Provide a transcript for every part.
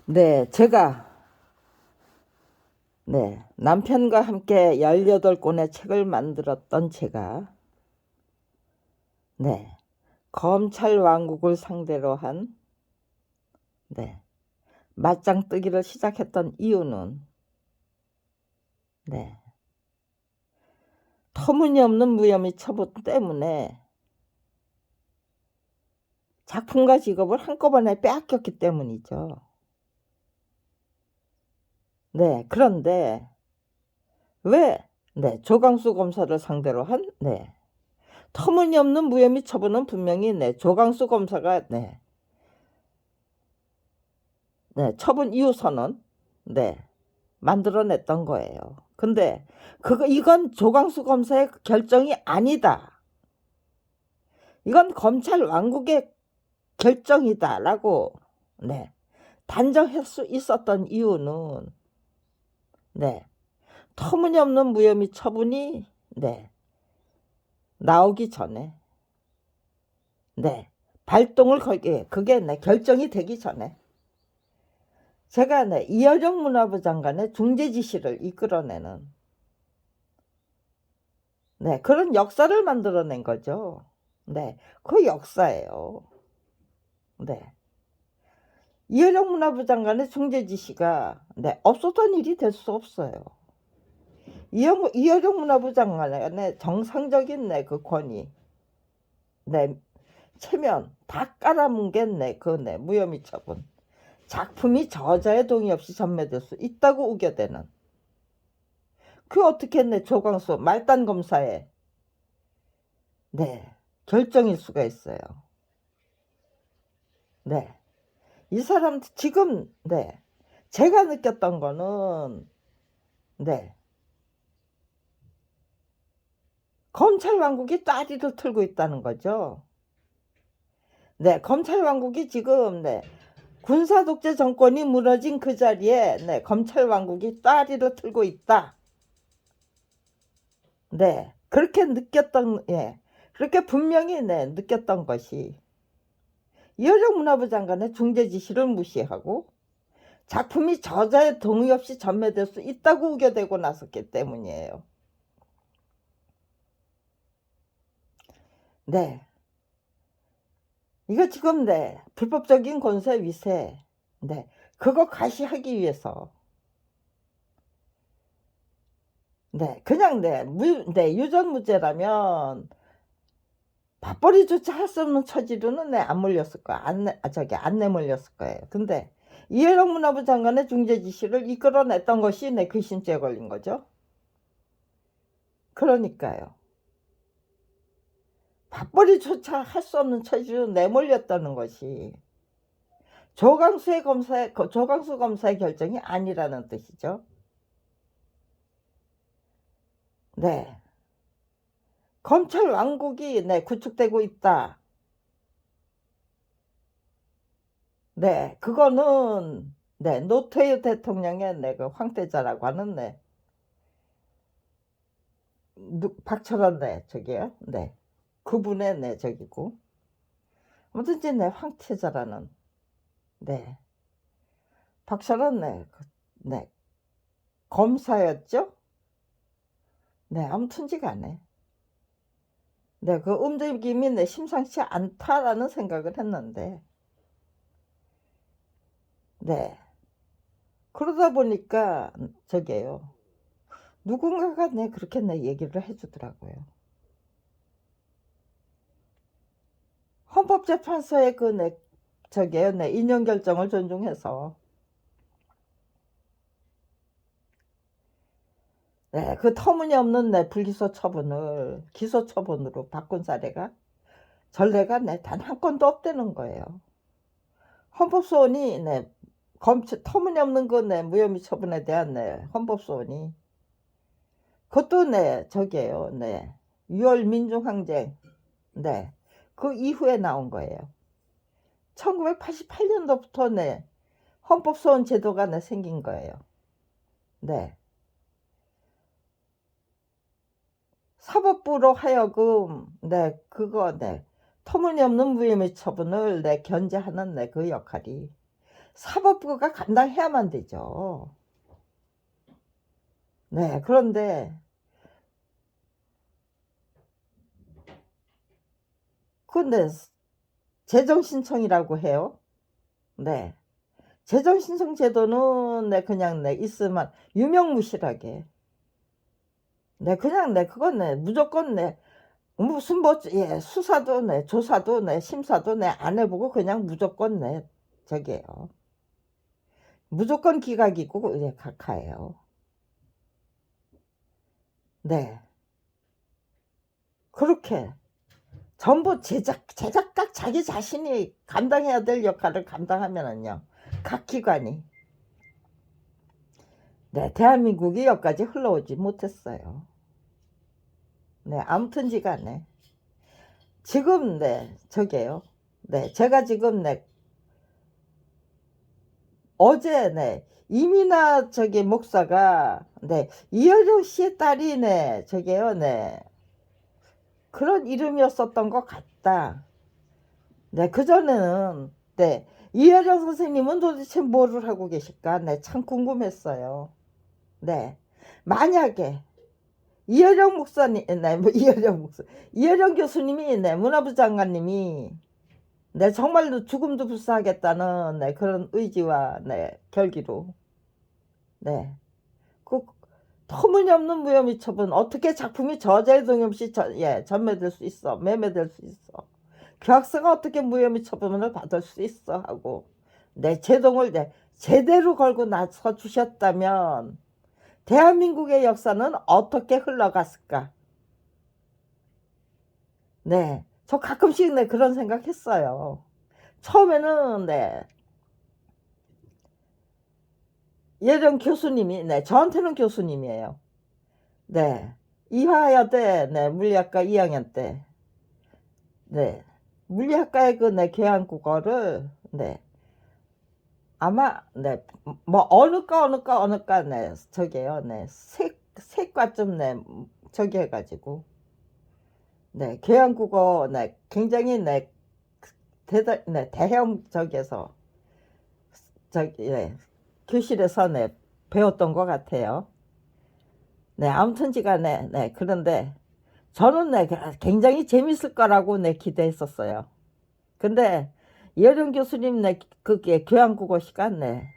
네, 제가 남편과 함께 18권의 책을 만들었던 제가 검찰 왕국을 상대로 한 맞짱 뜨기를 시작했던 이유는 터무니없는 무혐의 처분 때문에 작품과 직업을 한꺼번에 빼앗겼기 때문이죠. 그런데 왜 조광수 검사를 상대로 한 터무니없는 무혐의 처분은 분명히 조광수 검사가 처분 이유 선언 만들어냈던 거예요. 근데 이건 조광수 검사의 결정이 아니다. 이건 검찰 왕국의 결정이다라고 단정할 수 있었던 이유는 터무니없는 무혐의 처분이 나오기 전에 발동을 그게 결정이 되기 전에 제가 이어령 문화부 장관의 중재 지시를 이끌어내는 그런 역사를 만들어낸 거죠. 그 역사예요. 이어령 문화부 장관의 중재 지시가 없었던 일이 될 수 없어요. 이어령 문화부 장관의 정상적인 그 권위 체면 다 깔아뭉갠 그 무혐의 처분, 작품이 저자의 동의 없이 전매될 수 있다고 우겨대는 그 어떻게 조광수 말단 검사의 결정일 수가 있어요. 이 사람 지금 제가 느꼈던 거는 검찰 왕국이 따리를 틀고 있다는 거죠. 검찰 왕국이 지금 군사 독재 정권이 무너진 그 자리에 검찰 왕국이 따리를 틀고 있다. 그렇게 느꼈던 그렇게 분명히 느꼈던 것이 이어령 문화부 장관의 중재 지시를 무시하고 작품이 저자의 동의 없이 전매될 수 있다고 우겨대고 나섰기 때문이에요. 이거 지금 불법적인 권세 위세 그거 과시하기 위해서 그냥 유전무죄라면 맞벌이조차 할 수 없는 처지로는 안 몰렸을 거야. 안 내몰렸을 거예요. 근데 이해령 문화부 장관의 중재 지시를 이끌어냈던 것이 괘씸죄에 걸린 거죠. 그러니까요. 맞벌이조차 할 수 없는 처지로 내몰렸다는 것이 조광수 검사의 결정이 아니라는 뜻이죠. 검찰 왕국이 구축되고 있다. 그거는 노태우 대통령의 그 황태자라고 하는 박철원 저기요. 그분의 저기고 뭐든지 황태자라는 박철원 검사였죠. 아무튼지 간에 그 움직임이 심상치 않다라는 생각을 했는데 그러다 보니까 저게요. 누군가가 그렇게 얘기를 해주더라고요. 헌법재판소의 저게요. 인용 결정을 존중해서 그 터무니없는 불기소 처분을 기소 처분으로 바꾼 사례가 전례가 단 한 건도 없다는 거예요. 헌법소원이 터무니없는 그 무혐의 처분에 대한 헌법소원이 그것도 저게요. 6월 민중항쟁 그 이후에 나온 거예요. 1988년도부터 헌법소원 제도가 생긴 거예요. 사법부로 하여금 그거 터무니없는 무혐의 처분을 견제하는 그 역할이 사법부가 감당해야만 되죠. 네, 그런데 근데 재정 신청이라고 해요. 네. 재정 신청 제도는 네 그냥 네 있으면 유명무실하게. 네 그냥 네 그건 네 무조건 네 무슨 뭐 예 수사도 네 조사도 네 심사도 네 안 해 보고 그냥 무조건 네 저기예요. 무조건 기각이고 예 각하예요. 네. 그렇게 전부 제작각 자기 자신이 감당해야 될 역할을 감당하면은요. 각 기관이 네 대한민국이 여기까지 흘러오지 못했어요. 네 아무튼지 간에 지금 네 저기예요. 네 제가 지금 네 어제 네 이민아 저기 목사가 네 이효령 씨의 딸이 네 저기요 네 그런 이름이었었던 것 같다. 네 그전에는 네 이효령 선생님은 도대체 뭐를 하고 계실까 네 참 궁금했어요. 네 만약에 이효령 목사님 네 뭐 이효령 목사 이효령 교수님이 네 문화부 장관님이 네 정말로 죽음도 불사하겠다는 네 그런 의지와 네 결기로 네 그 터무니없는 무혐의 처분 어떻게 작품이 저자의 동의 없이 전매될 수 있어 매매될 수 있어 그 학생은 어떻게 무혐의 처분을 받을 수 있어 하고 네 제동을 네 제대로 걸고 나서 주셨다면 대한민국의 역사는 어떻게 흘러갔을까. 네. 저 가끔씩 네 그런 생각했어요. 처음에는 네 예전 교수님이 네 저한테는 교수님이에요. 네. 이화여대 네 물리학과 2학년 때 네 물리학과의 그 네 교양국어를 네 아마 네 뭐 어느과 네 저기요 네 세 과쯤 네 저기 해 가지고 네 교양국어 네 굉장히 네 대단 네 대형 저기에서 저기 네 교실에서 네 배웠던 것 같아요. 네 아무튼지간에 네 그런데 저는 네 굉장히 재밌을 거라고 네 기대했었어요. 근데 이효령 교수님 네 그게 교양국어 시간 네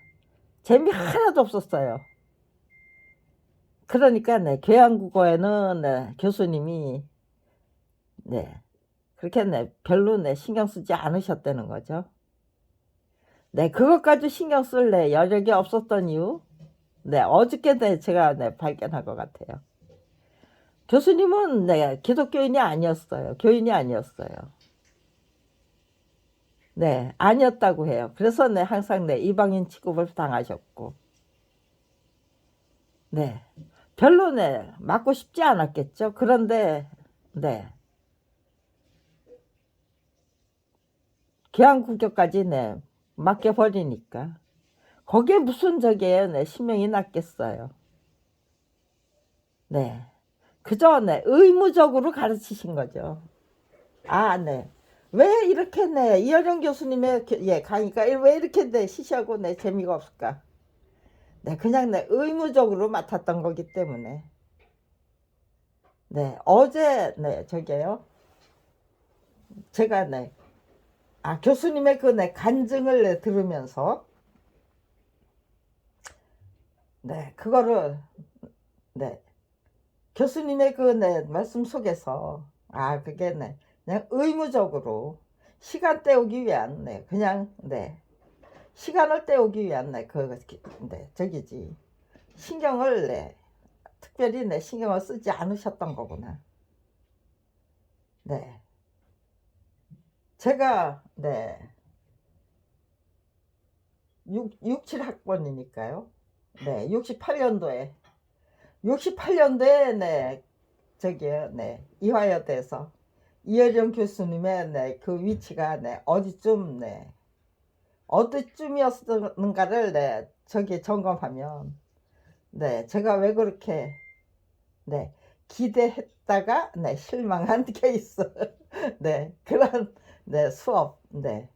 재미 하나도 없었어요. 그러니까 네 교양국어에는 네 교수님이 네 그렇게 네 별로 네 신경 쓰지 않으셨다는 거죠. 네 그것까지 신경 쓸 네 여력이 없었던 이유 네 어저께 네 제가 네 발견한 것 같아요. 교수님은 네 기독교인이 아니었어요. 교인이 아니었어요. 네 아니었다고 해요. 그래서 네 항상 네 이방인 취급을 당하셨고 네 별로 네 맞고 싶지 않았겠죠. 그런데 네 교양국교까지 네 맡겨 버리니까 거기에 무슨 저기에요 네 신명이 났겠어요. 네 그저 네 의무적으로 가르치신 거죠. 아 네. 왜 이렇게 네 이효령 교수님의 강의가 왜 이렇게 네 시시하고 네 재미가 없을까? 네 그냥 네 의무적으로 맡았던 거기 때문에 네 어제 네 저기요 제가 네 교수님의 그 네 간증을 네 들으면서 네 그거를 네 교수님의 그 네 말씀 속에서 그게 네 그냥 의무적으로 시간 때우기 위한 네 그냥 네 시간을 때우기 위한 네 네 저기지 신경을 네 특별히 네 신경을 쓰지 않으셨던 거구나. 네 제가 네 67 학번이니까요. 네 68년도에 68년도에 네 저기요 네 이화여대에서 이혜령 교수님의 네 그 위치가 네 어디쯤이었는가를 네 저기 점검하면 네 제가 왜 그렇게 네 기대했다가 네 실망한 케이스 네 그런 네 수업 네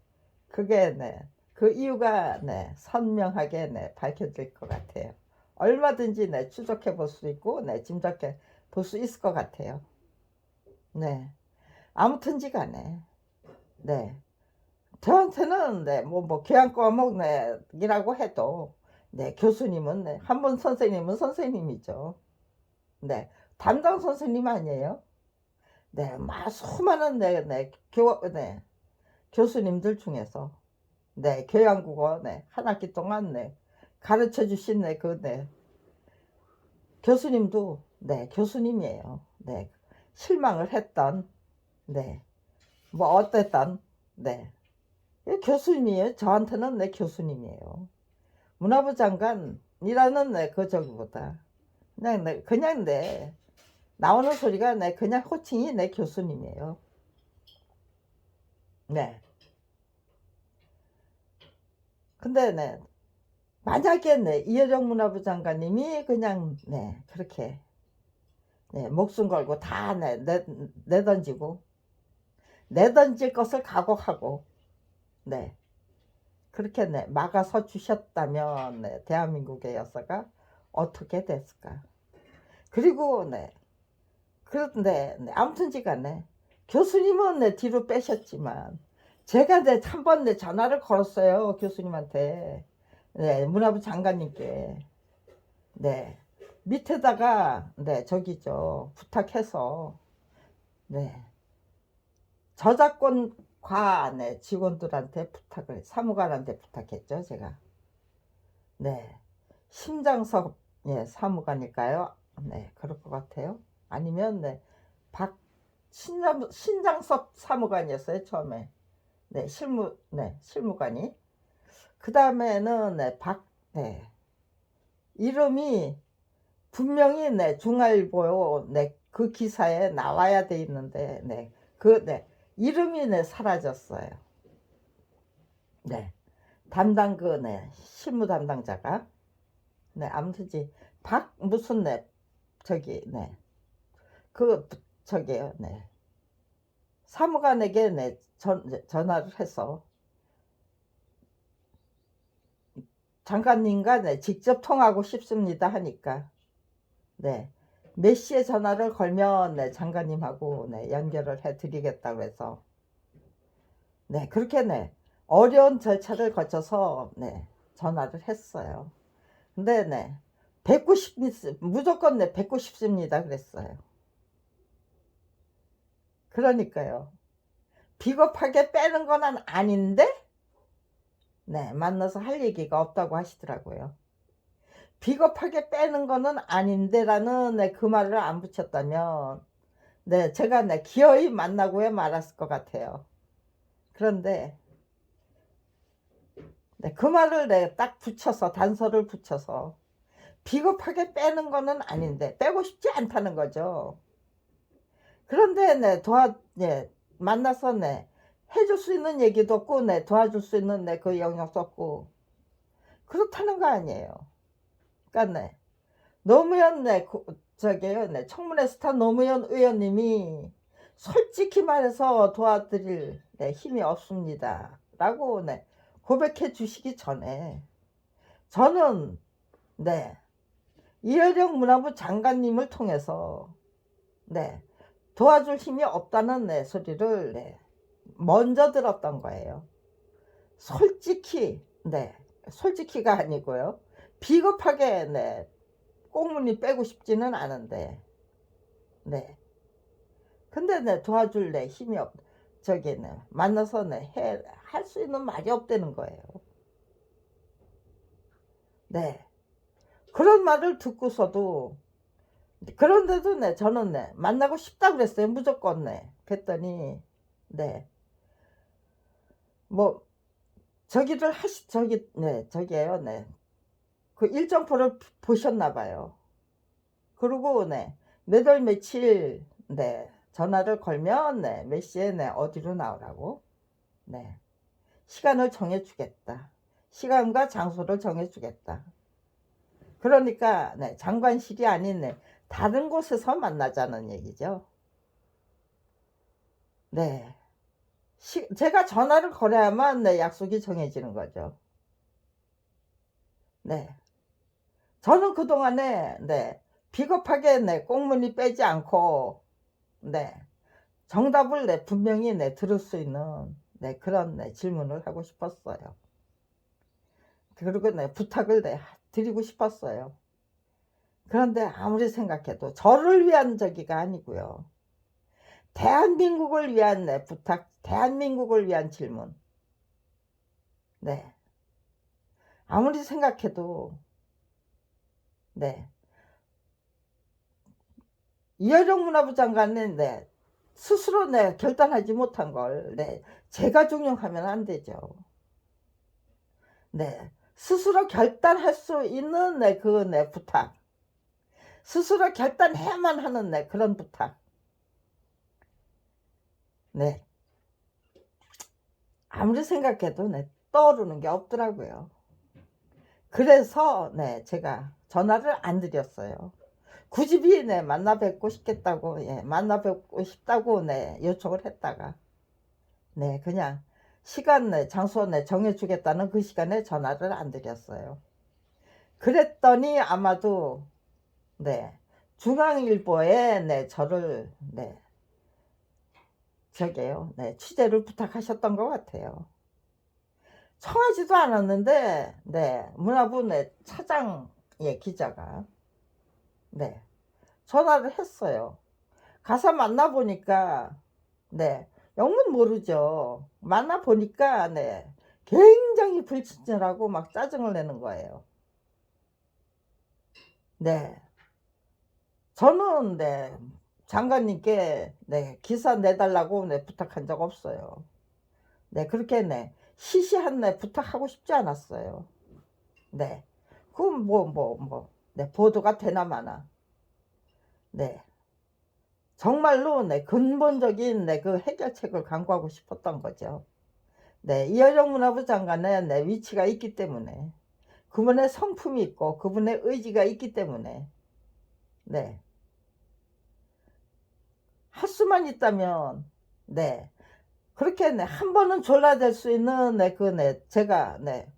그게 네 그 이유가 네, 선명하게 네, 밝혀질 것 같아요. 얼마든지 네, 추적해 볼 수 있고 네, 짐작해 볼 수 있을 것 같아요. 네, 아무튼지 간에 네, 저한테는 네, 뭐 교양 과목 네, 이라고 해도 네, 교수님은 네, 한 번 선생님은 선생님이죠. 네, 담당 선생님 아니에요. 네, 막 수많은 네, 교수님들 중에서 네, 교양국어 네, 한 학기 동안 네, 가르쳐 주신 네, 교수님도 네, 교수님이에요. 네, 실망을 했던 네, 뭐 어땠던 네, 교수님이에요. 저한테는 내 교수님이에요. 문화부 장관이라는 그 저기보다 그냥 나오는 소리가 그냥 호칭이 내 교수님이에요. 네. 근데 만약에 이혜정 문화부 장관님이 그냥 그렇게 목숨 걸고 다 내던지고 내던질 것을 각오하고 그렇게 막아서 주셨다면 대한민국의 역사가 어떻게 됐을까. 그리고 그런데 아무튼지간에 교수님은 뒤로 빼셨지만 제가 한번 전화를 걸었어요. 교수님한테 문화부 장관님께 밑에다가 저기죠 부탁해서 저작권과 직원들한테 사무관한테 부탁했죠. 제가 심장섭 사무관일까요? 그럴 것 같아요. 아니면 신장섭 사무관이었어요. 처음에 실무관이. 그 다음에는 이름이 분명히 중앙일보 그 기사에 나와야 돼 있는데 이름이 사라졌어요. 담당 실무 담당자가 아무튼지 무슨 저기 저기요 사무관에게 전화를 해서 장관님과 직접 통하고 싶습니다 하니까 몇 시에 전화를 걸면 장관님하고 연결을 해 드리겠다고 해서 그렇게 어려운 절차를 거쳐서 전화를 했어요. 근데 뵙고 무조건 뵙고 싶습니다 그랬어요. 그러니까요. 비겁하게 빼는 건 아닌데 만나서 할 얘기가 없다고 하시더라고요. 비겁하게 빼는 거는 아닌데 라는 그 말을 안 붙였다면 제가 기어이 만나고 말았을 것 같아요. 그런데 그 말을 딱 붙여서 단서를 붙여서 비겁하게 빼는 거는 아닌데 빼고 싶지 않다는 거죠. 그런데 만나서 해줄 수 있는 얘기도 없고 도와줄 수 있는 그 영역도 없고 그렇다는 거 아니에요. 그러니까 노무현 저기요 청문회 스타 노무현 의원님이 솔직히 말해서 도와드릴 힘이 없습니다 라고 고백해 주시기 전에 저는 이혜령 문화부 장관님을 통해서 도와줄 힘이 없다는 소리를 먼저 들었던 거예요. 솔직히가 아니고요. 비겁하게 꽁무니 빼고 싶지는 않은데 근데 도와줄 힘이 만나서 할 수 있는 말이 없다는 거예요. 그런 말을 듣고서도 그런데도 저는 만나고 싶다 그랬어요. 무조건 그랬더니 뭐 저기를 저기에요. 그 일정표를 보셨나 봐요. 그리고 몇 월 며칠 전화를 걸면 몇 시에 어디로 나오라고 시간을 정해주겠다. 시간과 장소를 정해주겠다. 그러니까 장관실이 아닌 다른 곳에서 만나자는 얘기죠. 제가 전화를 걸어야만 네, 약속이 정해지는 거죠. 네. 저는 그동안에 네, 비겁하게 네, 꽁무니 빼지 않고 네, 정답을 네, 분명히 네, 들을 수 있는 네, 그런 네, 질문을 하고 싶었어요. 그리고 네, 부탁을 네, 드리고 싶었어요. 그런데 아무리 생각해도 저를 위한 저기가 아니고요. 대한민국을 위한 네, 부탁, 대한민국을 위한 질문. 네. 아무리 생각해도 네. 이해령 문화부 장관은 네. 스스로 네, 결단하지 못한 걸 네. 제가 종용하면 안 되죠. 네. 스스로 결단할 수 있는 네, 그 네, 부탁. 스스로 결단해야만 하는 네, 그런 부탁. 네. 아무리 생각해도 네, 떠오르는 게 없더라고요. 그래서 네, 제가 전화를 안 드렸어요. 굳이 네, 만나 뵙고 싶겠다고, 예, 만나 뵙고 싶다고 네, 요청을 했다가 네, 그냥 시간 네, 장소 네, 정해주겠다는 그 시간에 전화를 안 드렸어요. 그랬더니 아마도 네, 중앙일보에 네, 저를 네, 저게요, 네, 취재를 부탁하셨던 것 같아요. 청하지도 않았는데 네, 문화부 네, 차장의 기자가 네, 전화를 했어요. 가서 만나보니까 네, 영문 모르죠. 만나보니까 네, 굉장히 불친절하고 막 짜증을 내는 거예요. 네. 저는 네, 장관님께 네, 기사 내달라고 네, 부탁한 적 없어요. 네, 그렇게 네, 시시한 네, 부탁하고 싶지 않았어요. 네. 그럼 네, 보도가 되나 마나. 네. 정말로 네, 근본적인 네, 그 해결책을 강구하고 싶었던 거죠. 네, 이해령 문화부 장관의 네, 위치가 있기 때문에, 그분의 성품이 있고 그분의 의지가 있기 때문에 네, 할 수만 있다면 네, 그렇게 네, 한 번은 졸라댈 수 있는 네, 그 네, 제가 네,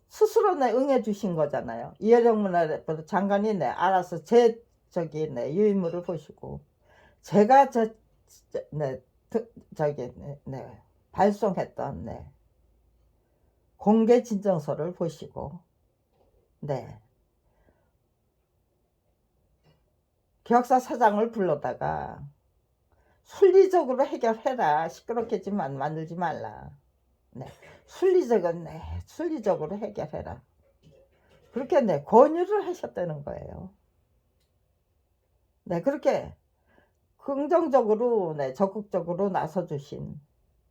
스스로 네, 응해 주신 거잖아요. 이해령 문화부 장관이 네, 알아서 제 저기 네, 유인물을 보시고 제가 네, 저기 네, 발송했던 네, 공개 진정서를 보시고 네, 기획사 사장을 불러다가 순리적으로 해결해라. 시끄럽게 좀 만들지 말라. 네, 네, 순리적으로 해결해라. 그렇게 네, 권유를 하셨다는 거예요. 네, 그렇게 긍정적으로 네, 적극적으로 나서 주신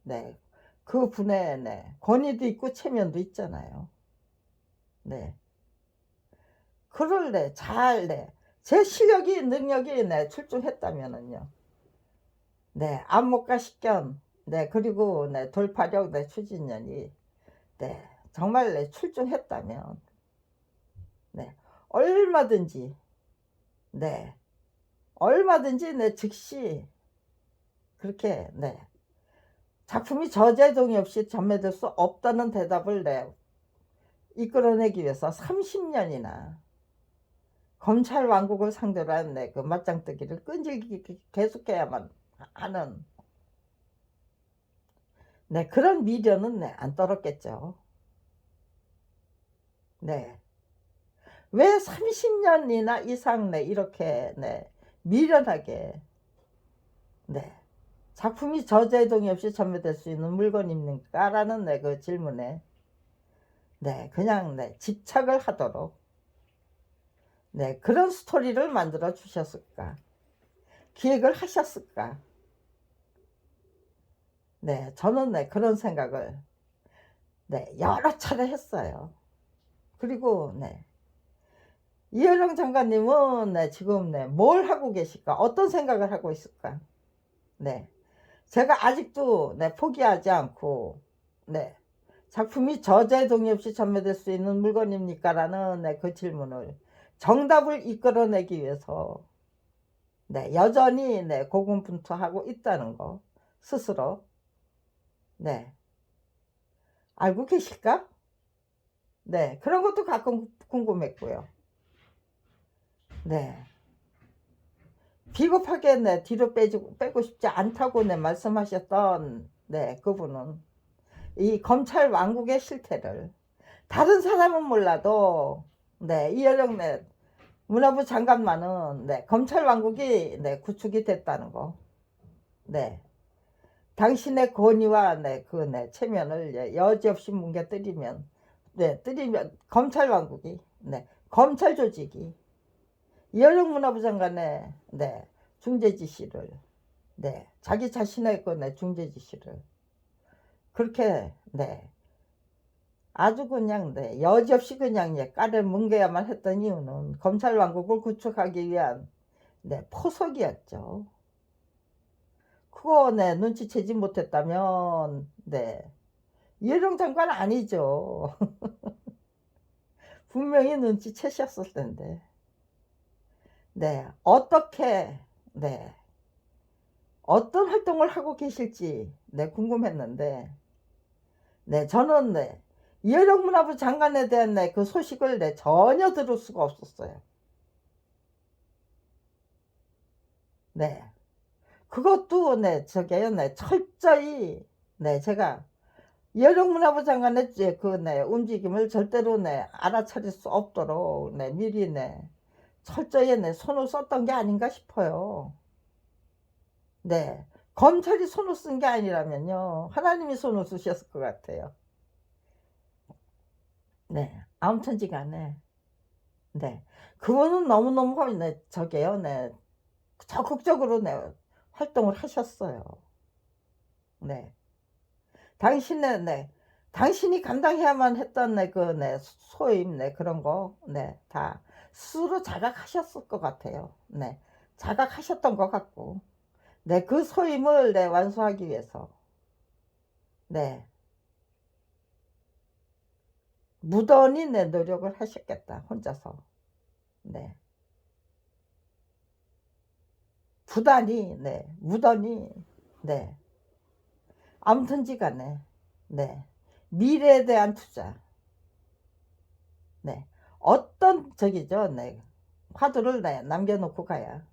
네, 그 분의 네, 권위도 있고 체면도 있잖아요. 네. 그를 네, 잘 네, 제 실력이 능력이 네, 출중했다면은요. 네, 안목과 식견, 네, 그리고 네, 돌파력, 네, 추진력이 네, 정말 네, 출중했다면 네, 얼마든지 네, 얼마든지 네, 즉시 그렇게 네, 작품이 저자의 동의 없이 전매될 수 없다는 대답을 네, 이끌어내기 위해서 30년이나 검찰 왕국을 상대로 한 네, 그 맞짱뜨기를 끈질기게 계속해야만 하는 네, 그런 미련은 네, 안 떨었겠죠. 네. 왜 30년이나 이상 네, 이렇게 네, 미련하게 네, 작품이 저자의 동의 없이 전매될 수 있는 물건입니까? 라는 네, 그 질문에 네, 그냥 네, 집착을 하도록 네, 그런 스토리를 만들어 주셨을까? 기획을 하셨을까? 네, 저는 네, 그런 생각을 네, 여러 차례 했어요. 그리고 네, 이해령 장관님은 네, 지금 네, 뭘 하고 계실까? 어떤 생각을 하고 있을까? 네, 제가 아직도 네, 포기하지 않고 네, 작품이 저자의 동의 없이 전매될 수 있는 물건입니까? 라는 네, 그 질문을 정답을 이끌어내기 위해서 네, 여전히 네, 고군분투하고 있다는 거 스스로 네. 알고 계실까? 네. 그런 것도 가끔 궁금했고요. 네. 비겁하게 네 뒤로 빼고 싶지 않다고 네 말씀하셨던 네 그분은 이 검찰 왕국의 실태를 다른 사람은 몰라도 네 이혜령 네 문화부 장관만은 네 검찰 왕국이 네 구축이 됐다는 거. 네. 당신의 권위와 네 그 네 체면을 예 여지없이 뭉개뜨리면 네 뜨리면 검찰 왕국이 네 검찰 조직이 이혜령 문화부 장관의 네 중재 지시를 네 자기 자신의 그 네 중재 지시를 그렇게 네 아주 그냥 네 여지없이 그냥 예 까를 뭉개야만 했던 이유는 검찰 왕국을 구축하기 위한 네 포석이었죠. 그거 네 눈치채지 못했다면 네 이혜령 장관 아니죠. 분명히 눈치채셨을 텐데. 네. 어떻게 네 어떤 활동을 하고 계실지 네 궁금했는데 네 저는 네 이혜령 문화부 장관에 대한 네 그 소식을 네 전혀 들을 수가 없었어요. 네. 그것도 네 저게요 네 철저히 네 제가 이혜령 문화부 장관의 이제 그 네 움직임을 절대로 네 알아차릴 수 없도록 네 미리 네 철저히 네 손을 썼던 게 아닌가 싶어요. 네. 검찰이 손을 쓴 게 아니라면요. 하나님이 손을 쓰셨을 것 같아요. 네. 아무튼지간에 네. 그분은 너무너무 네 저게요. 네. 적극적으로 네 활동을 하셨어요. 네. 당신의 네 당신이 감당해야만 했던 네 그 네 소임 네 그런 거 네 다 스스로 자각하셨을 것 같아요. 네. 자각하셨던 것 같고 네 그 소임을 네 완수하기 위해서 네 무던히 네 노력을 하셨겠다 혼자서. 네. 부단히 네 무던히 네 아무튼지간에 네 미래에 대한 투자 네 어떤 저기죠 네 화두를 네 남겨 놓고 가야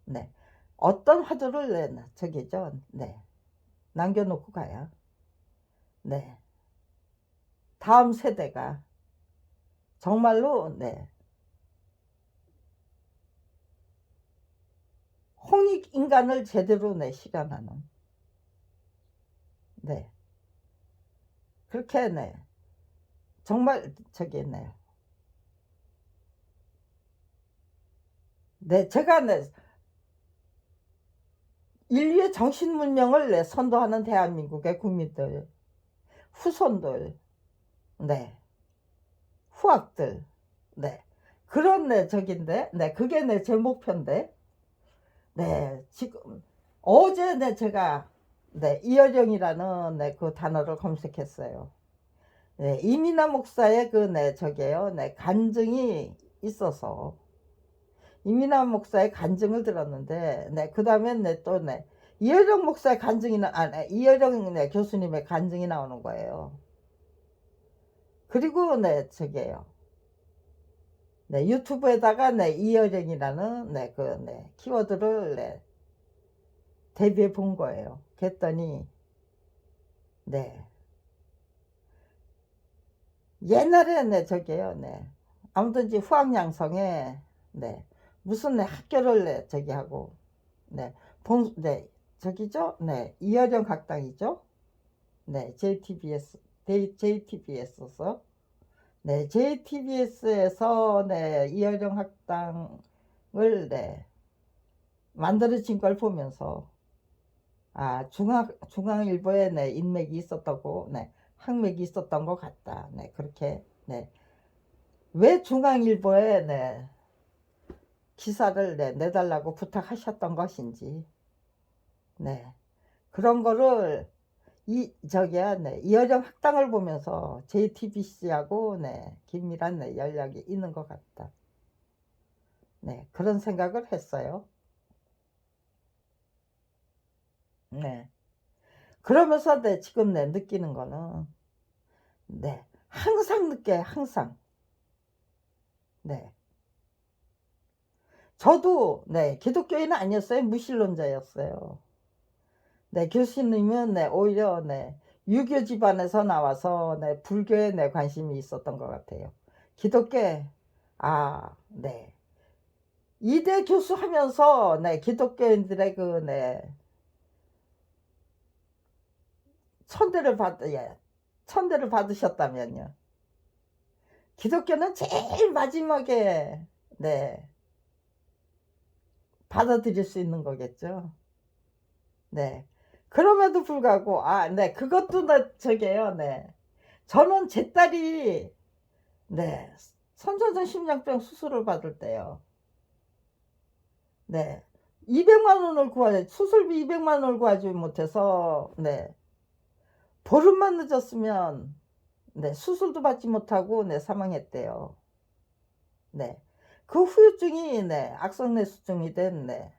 네 어떤 화두를 네 저기죠 네 남겨 놓고 가야 네 다음 세대가 정말로 네 홍익 인간을 제대로 네 실현하는 네 그렇게 네 정말 저기 네 네 제가 네 인류의 정신 문명을 네 선도하는 대한민국의 국민들, 후손들, 네, 후학들, 네. 그런 네 저긴데 네 그게 네 제 목표인데 네 지금 어제 네 제가 네 이어령이라는 네 그 단어를 검색했어요. 네 이민아 목사의 그 네 저게요. 네 간증이 있어서 이민아 목사의 간증을 들었는데 네 그다음에 네 또 네 이혜령 목사의 간증이 네 이혜령 네 교수님의 간증이 나오는 거예요. 그리고 네 저게요. 네 유튜브에다가 네 이혜령이라는 네 그 네 키워드를 네 대비해 본 거예요. 그랬더니 네 옛날에 네 저게요. 네 아무튼 이제 후학양성에 네 무슨 네 학교를 네 저기 하고 네 본 네 저기죠. 네 이혜령 학당이죠. 네 JTBS JTBS에서 네 JTBS에서 네 이혜령 학당을 네 만들어진 걸 보면서 아 중앙일보에 네 인맥이 있었다고 네 학맥이 있었던 것 같다. 네 그렇게 네 왜 중앙일보에 네 기사를 네 내달라고 부탁하셨던 것인지 네 그런 거를 이 저기야 네 이혜령 학당을 보면서 JTBC하고 네 긴밀한 네 연락이 있는 것 같다. 네 그런 생각을 했어요. 네. 그러면서 네, 지금 네, 느끼는 거는 네, 항상 느껴요, 항상. 네. 저도 네, 기독교인은 아니었어요. 무신론자였어요. 네, 교수님은 네, 오히려 네, 유교 집안에서 나와서 네, 불교에 네, 관심이 있었던 것 같아요. 기독교에 네. 이대 교수 하면서 네, 기독교인들의 그 네, 천대를 받으셨다면요. 기독교는 제일 마지막에 네, 받아들일 수 있는 거겠죠. 네. 그럼에도 불구하고 네, 그것도 저게요. 네. 저는 제 딸이 네, 선천성 심장병 수술을 받을 때요. 네. 200만 원을 수술비 200만 원을 구하지 못해서 네. 보름만 늦었으면 네, 수술도 받지 못하고 네, 사망했대요. 네. 그 후유증이 네, 악성뇌수증이 된 네,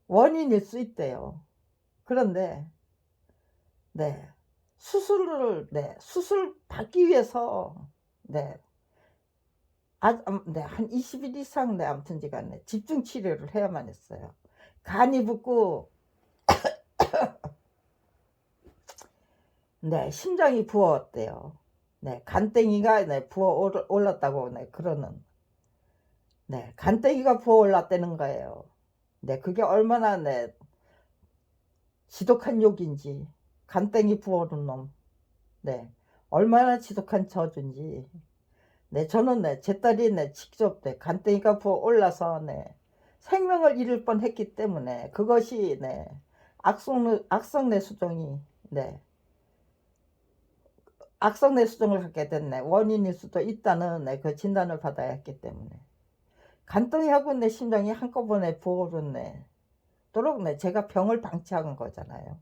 원인일 수 있대요. 그런데 네, 수술 받기 위해서 네, 네, 한 20일 이상 네, 아무튼지간에 집중 치료를 해야만 했어요. 간이 붓고 네, 심장이 부었대요. 네, 간땡이가 네, 부어 올랐다고 네, 그러는 네, 간땡이가 부어 올랐다는 거예요. 네, 그게 얼마나 네, 지독한 욕인지, 간땡이 부어오른 놈, 네, 얼마나 지독한 저주인지. 네, 저는 네, 제 딸이 네, 직접 네, 간땡이가 부어 올라서 네, 생명을 잃을 뻔했기 때문에 그것이 네, 악성뇌수종이 네, 악성뇌수종을 갖게 된 네, 원인일 수도 있다는 네, 그 진단을 받아야 했기 때문에 간땡이하고 내 심장이 한꺼번에 부어오른 도록 제가 병을 방치한 거잖아요.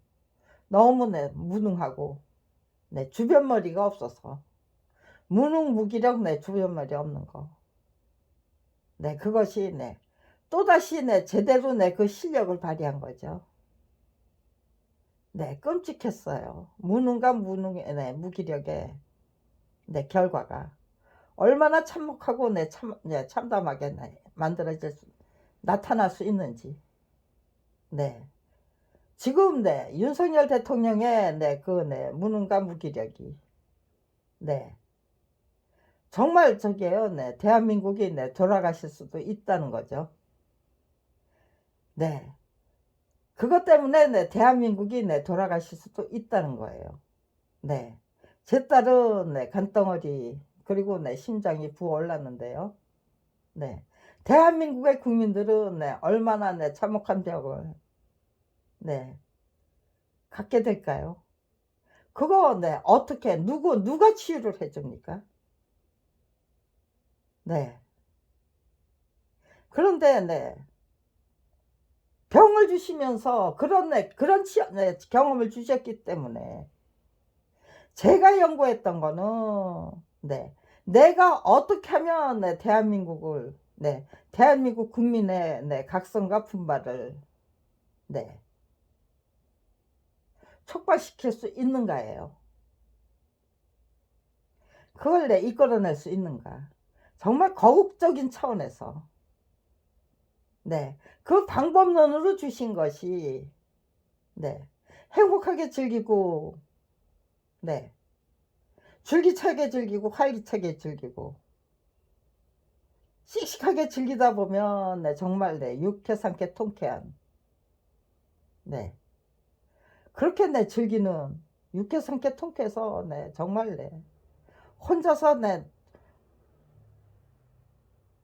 너무 무능하고 주변 머리가 없어서 무능무기력 주변 머리 없는 거. 그것이 또다시 제대로 그 실력을 발휘한 거죠. 끔찍했어요. 무능과 무능의 무기력의 결과가 얼마나 참혹하고 참담하게 나타날 수 있는지. 지금 윤석열 대통령의 무능과 무기력이 정말 저게요. 대한민국이 돌아가실 수도 있다는 거죠. 그것 때문에 대한민국이 돌아가실 수도 있다는 거예요. 제 딸은 간덩어리 그리고 심장이 부어올랐는데요. 대한민국의 국민들은 얼마나 참혹한 병을 갖게 될까요? 그거 어떻게 누가 치유를 해줍니까? 그런데 병을 주시면서 그런 경험을 주셨기 때문에 제가 연구했던 거는 내가 어떻게 하면 대한민국을 대한민국 국민의 각성과 분발을 촉발시킬 수 있는가예요. 그걸 이끌어낼 수 있는가. 정말 거국적인 차원에서 그 방법론으로 주신 것이 행복하게 즐기고 줄기차게 즐기고 활기차게 즐기고 씩씩하게 즐기다 보면 정말 유쾌 상쾌 통쾌한 그렇게 즐기는 유쾌 상쾌 통쾌해서 정말 혼자서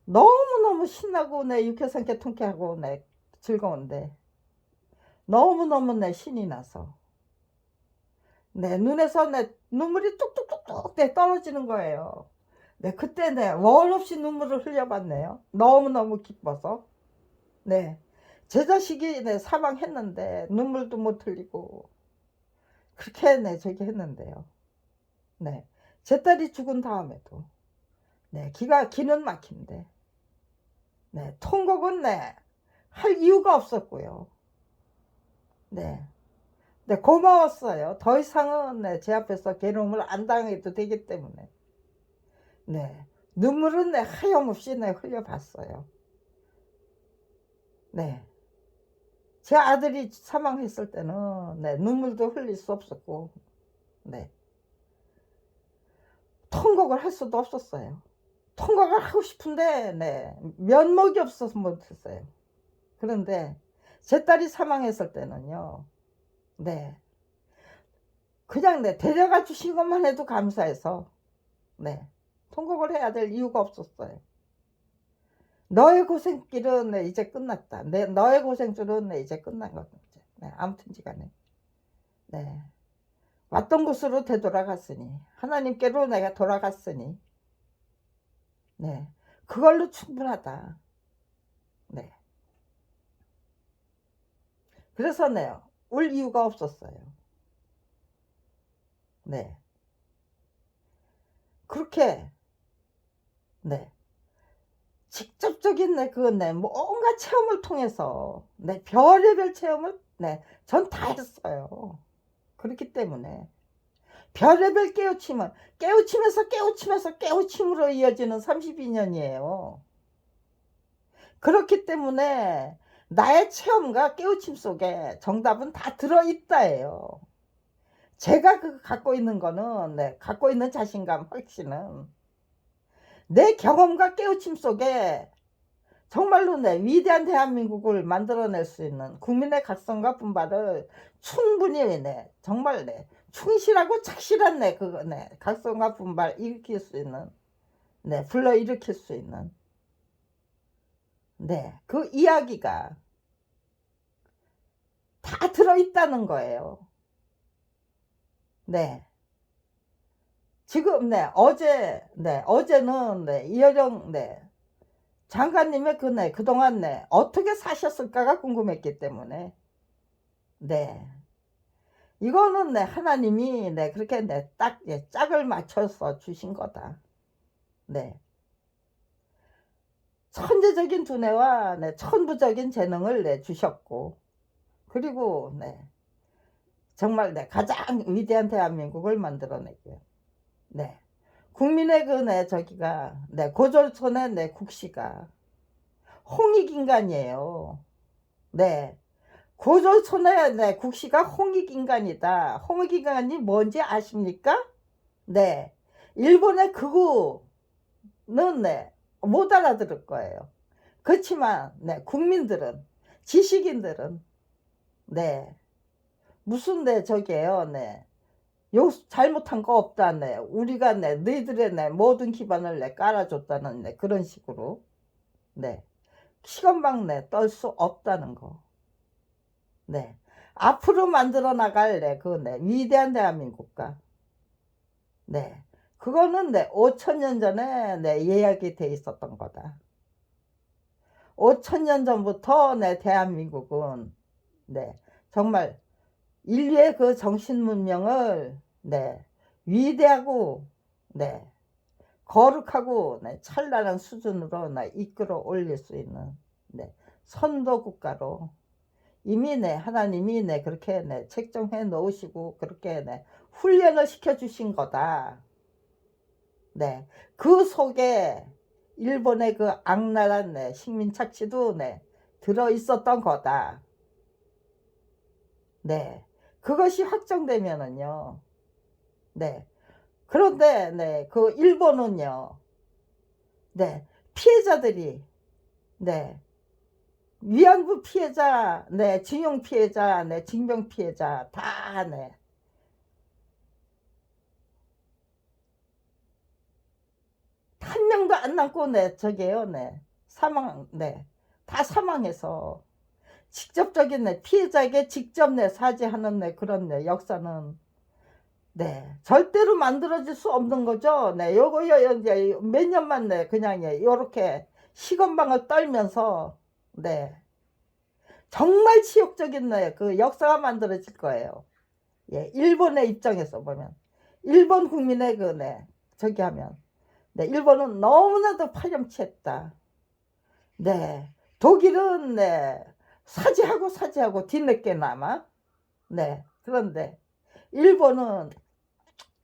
너무너무 신나고 유쾌 상쾌 통쾌하고 즐거운데 너무너무 신이 나서 눈에서 눈물이 뚝뚝뚝뚝 떨어지는 거예요. 그때 원 없이 눈물을 흘려봤네요. 너무너무 기뻐서. 제 자식이 사망했는데 눈물도 못 흘리고 그렇게 저기 했는데요. 제 딸이 죽은 다음에도 기는 막힌데 통곡은 할 이유가 없었고요. 네, 고마웠어요. 더 이상은 네, 제 앞에서 괴로움을 안 당해도 되기 때문에. 네, 눈물은 네, 하염없이 네, 흘려봤어요. 네, 제 아들이 사망했을 때는 네, 눈물도 흘릴 수 없었고, 네, 통곡을 할 수도 없었어요. 통곡을 하고 싶은데 네, 면목이 없어서 못했어요. 그런데 제 딸이 사망했을 때는요, 네, 그냥 네, 데려가 주신 것만 해도 감사해서 네, 통곡을 해야 될 이유가 없었어요. 너의 고생길은 네, 이제 끝났다. 너의 고생줄은 네, 이제 끝난 거죠. 네, 아무튼지 간에. 네. 왔던 곳으로 되돌아갔으니, 하나님께로 내가 돌아갔으니, 네. 그걸로 충분하다. 네. 그래서 네, 울 이유가 없었어요. 네. 그렇게, 네. 직접적인 네, 뭔가 체험을 통해서, 네, 별의별 체험을, 네, 전 다 했어요. 그렇기 때문에. 별의별 깨우침은 깨우침에서 깨우침에서 깨우침으로 이어지는 32년이에요. 그렇기 때문에 나의 체험과 깨우침 속에 정답은 다 들어있다예요. 제가 갖고 있는 거는 네, 갖고 있는 자신감, 확신은 내 경험과 깨우침 속에 정말로 네, 위대한 대한민국을 만들어낼 수 있는 국민의 각성과 분발을 충분히 네, 정말 네, 충실하고 착실한 네, 각성과 분발 일으킬 수 있는 네, 불러일으킬 수 있는 네, 그 이야기가 다 들어있다는 거예요. 네. 지금 어제는 이여정 장관님의 그동안 어떻게 사셨을까가 궁금했기 때문에 이거는 하나님이 그렇게 딱 짝을 맞춰서 주신 거다. 천재적인 두뇌와 천부적인 재능을 주셨고, 그리고 정말 가장 위대한 대한민국을 만들어내고요. 국민의 저기가 고졸촌의 국시가 홍익인간이에요. 고졸촌의 국시가 홍익인간이다. 홍익인간이 뭔지 아십니까? 일본의 극우는 못 알아들을 거예요. 그렇지만 국민들은, 지식인들은 무슨 저게요. 잘못한 거 없다. 우리가 너희들의 모든 기반을 깔아줬다는 그런 식으로 시건방 떨 수 없다는 거. 앞으로 만들어 나갈 위대한 대한민국가. 그거는 5천년 전에 예약이 돼 있었던 거다. 5천년 전부터 대한민국은 정말 인류의 그 정신 문명을 위대하고 거룩하고 찬란한 수준으로 이끌어 올릴 수 있는 선도 국가로 이미 하나님이 그렇게 책정해 놓으시고 그렇게 훈련을 시켜 주신 거다. 그 속에 일본의 그 악랄한 식민 착취도 들어 있었던 거다. 그것이 확정되면은요. 그런데 그 일본은요. 피해자들이 위안부 피해자, 징용 피해자, 징병 피해자 다 한 명도 안 남고 저게요. 사망 다 사망해서 직접적인 피해자에게 직접 사죄하는 그런 역사는 절대로 만들어질 수 없는 거죠. 요거 이제 몇 년만 그냥 요렇게 시건방을 떨면서 정말 치욕적인 그 역사가 만들어질 거예요. 일본의 입장에서 보면, 일본 국민의 저기 하면 일본은 너무나도 파렴치했다. 독일은 사죄하고 뒤늦게나마 그런데 일본은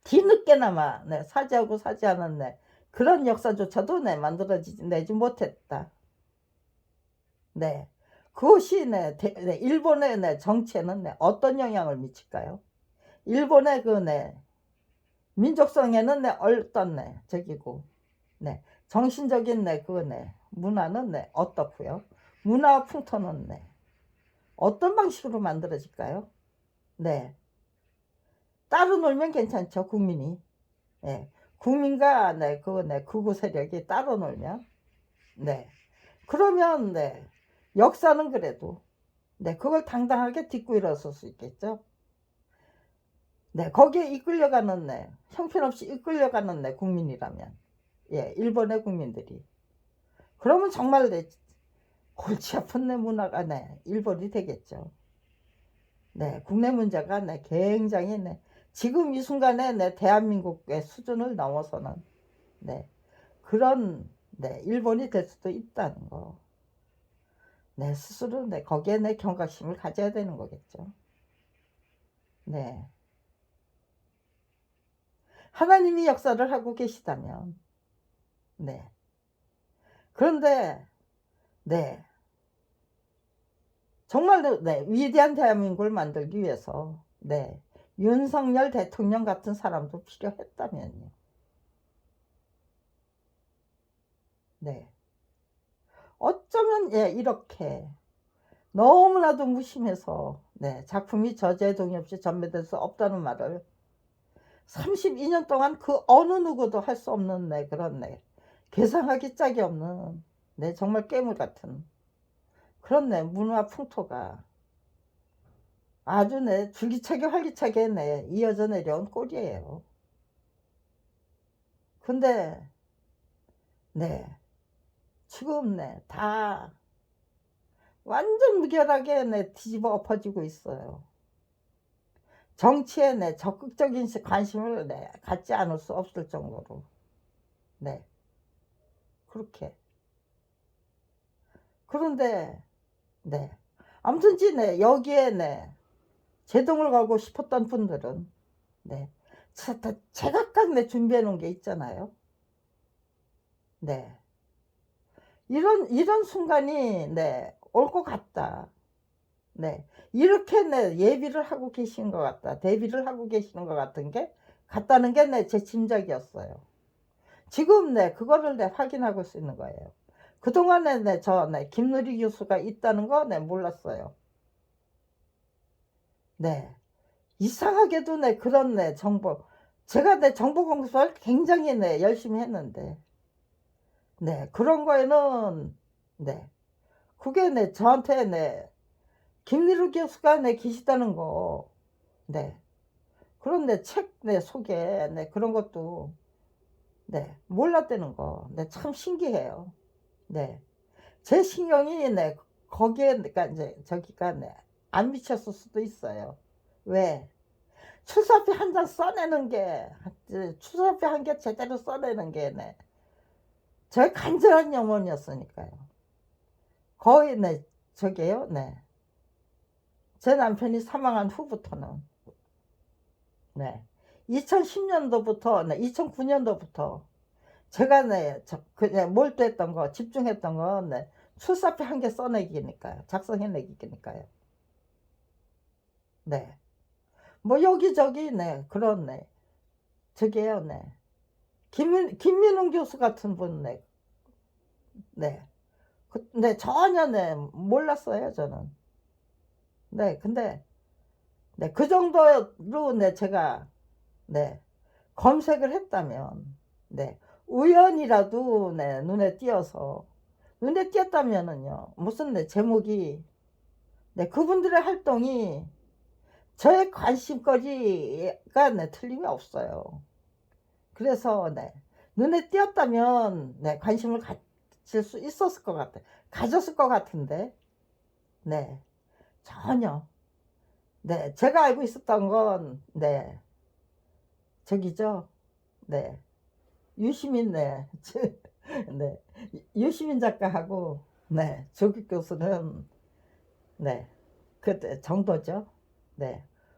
뒤늦게나마 사죄하고 사죄하는 그런 역사조차도 만들어내지 못했다. 그것이 일본의 정치에는 어떤 영향을 미칠까요? 일본의 그 민족성에는 어떤 저기고 정신적인 그 문화는 어떻고요? 문화 풍토는 어떤 방식으로 만들어질까요? 따로 놀면 괜찮죠, 국민이. 국민과 극우 세력이 따로 놀면. 그러면 역사는 그래도 그걸 당당하게 딛고 일어설 수 있겠죠. 거기에 이끌려가는 형편없이 이끌려가는 국민이라면, 일본의 국민들이, 그러면 정말 골치 아픈 문화가 일본이 되겠죠. 국내 문제가 굉장히 지금 이 순간에 대한민국의 수준을 넘어서는 그런 일본이 될 수도 있다는 거. 스스로 거기에 경각심을 가져야 되는 거겠죠. 하나님이 역사를 하고 계시다면, 그런데 정말로 위대한 대한민국을 만들기 위해서 윤석열 대통령 같은 사람도 필요했다면요. 어쩌면 이렇게 너무나도 무심해서 작품이 저자의 동의 없이 전매될 수 없다는 말을 32년 동안 그 어느 누구도 할 수 없는 그런 계산하기 짝이 없는 정말 깨물 같은 그런 문화 풍토가 아주 줄기차게 활기차게 이어져 내려온 꼴이에요. 근데 지금 다 완전 무결하게 뒤집어 엎어지고 있어요. 정치에 적극적인 관심을 갖지 않을 수 없을 정도로 그렇게. 그런데 아무튼지 여기에 제동을 걸고 싶었던 분들은 제각각 준비해 놓은 게 있잖아요. 이런 순간이 올 것 같다. 이렇게 예비를 하고 계신 것 같다. 대비를 하고 계시는 것 같은 게 같다는 게 제 짐작이었어요. 지금 그거를 확인하고 수 있는 거예요. 그동안에 저 김누리 교수가 있다는 거 몰랐어요. 이상하게도 그런 정보, 제가 정보 공부를 굉장히 열심히 했는데 그런 거에는 그게 저한테 김미루 교수가 계시다는 거 그런 책 속에 그런 것도 몰랐다는 거 참 신기해요. 제 신경이 거기에 저기가 안 미쳤을 수도 있어요. 왜? 출사표 한 장 써내는 게 출사표 한 개 제대로 써내는 게 저의 간절한 염원이었으니까요. 거의 저게요. 제 남편이 사망한 후부터는 2010년도부터 2009년도부터 제가 몰두했던 거, 집중했던 건 출사표 한 개 써내기니까요. 작성해내기니까요. 뭐 여기저기 그런 저게요. 김민웅 교수 같은 분 전혀 몰랐어요, 저는. 근데 그 정도로 제가 검색을 했다면 우연이라도 눈에 띄었다면은요, 무슨 제목이 그분들의 활동이 저의 관심거리가 틀림이 없어요. 그래서 눈에 띄었다면 관심을 가질 수 있었을 것 같아요. 가졌을 것 같은데 전혀 제가 알고 있었던 건 저기죠. 유시민 유시민 작가하고 조국 교수는 그 정도죠.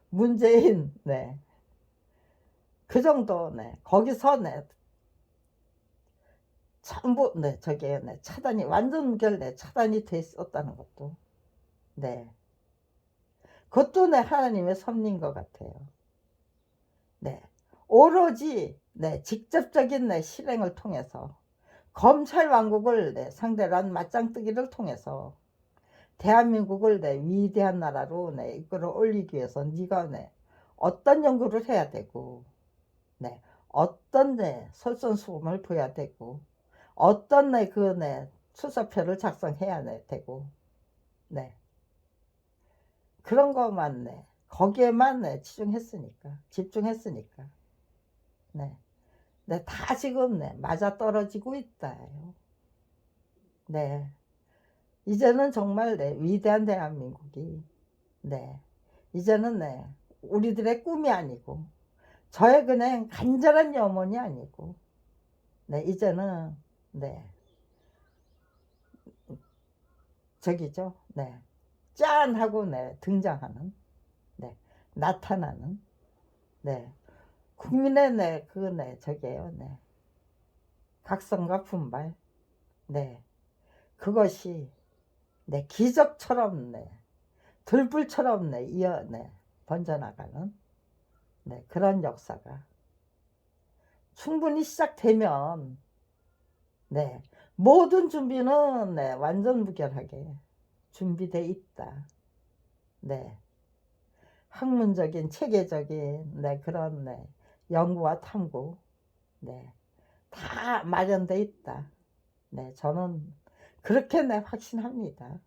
문재인, 네. 그 정도, 네. 거기서, 네. 전부, 네. 저게, 네. 차단이, 완전 무결, 네. 차단이 돼 있었다는 것도, 네. 그것도, 네. 하나님의 섭리인 것 같아요. 네. 오로지, 네. 직접적인, 네. 실행을 통해서, 검찰 왕국을, 네. 상대로 한 맞짱뜨기를 통해서, 대한민국을, 네. 위대한 나라로, 네. 이끌어 올리기 위해서, 네가, 네. 어떤 연구를 해야 되고, 네. 어떤, 네. 솔선수범을 보여야 되고, 어떤, 네. 그, 네. 수사표를 작성해야, 네. 되고, 네. 그런 것만, 네. 거기에만, 네. 집중했으니까, 네. 네. 다 지금, 네. 맞아떨어지고 있다요. 네. 이제는 정말, 네. 위대한 대한민국이, 네. 이제는, 네. 우리들의 꿈이 아니고, 저의 그냥 간절한 염원이 아니고, 네. 이제는, 네. 저기죠. 네. 짠! 하고, 네. 등장하는, 네. 나타나는, 네. 국민의, 네. 그, 네. 저게요. 네. 각성과 분발, 네. 그것이, 네. 기적처럼, 네. 들불처럼, 네. 네. 번져나가는, 네. 그런 역사가 충분히 시작되면, 네. 모든 준비는, 네. 완전 무결하게 준비돼 있다. 네. 학문적인, 체계적인, 네. 그런, 네. 연구와 탐구, 네. 다 마련돼 있다. 네. 저는 그렇게, 네. 확신합니다.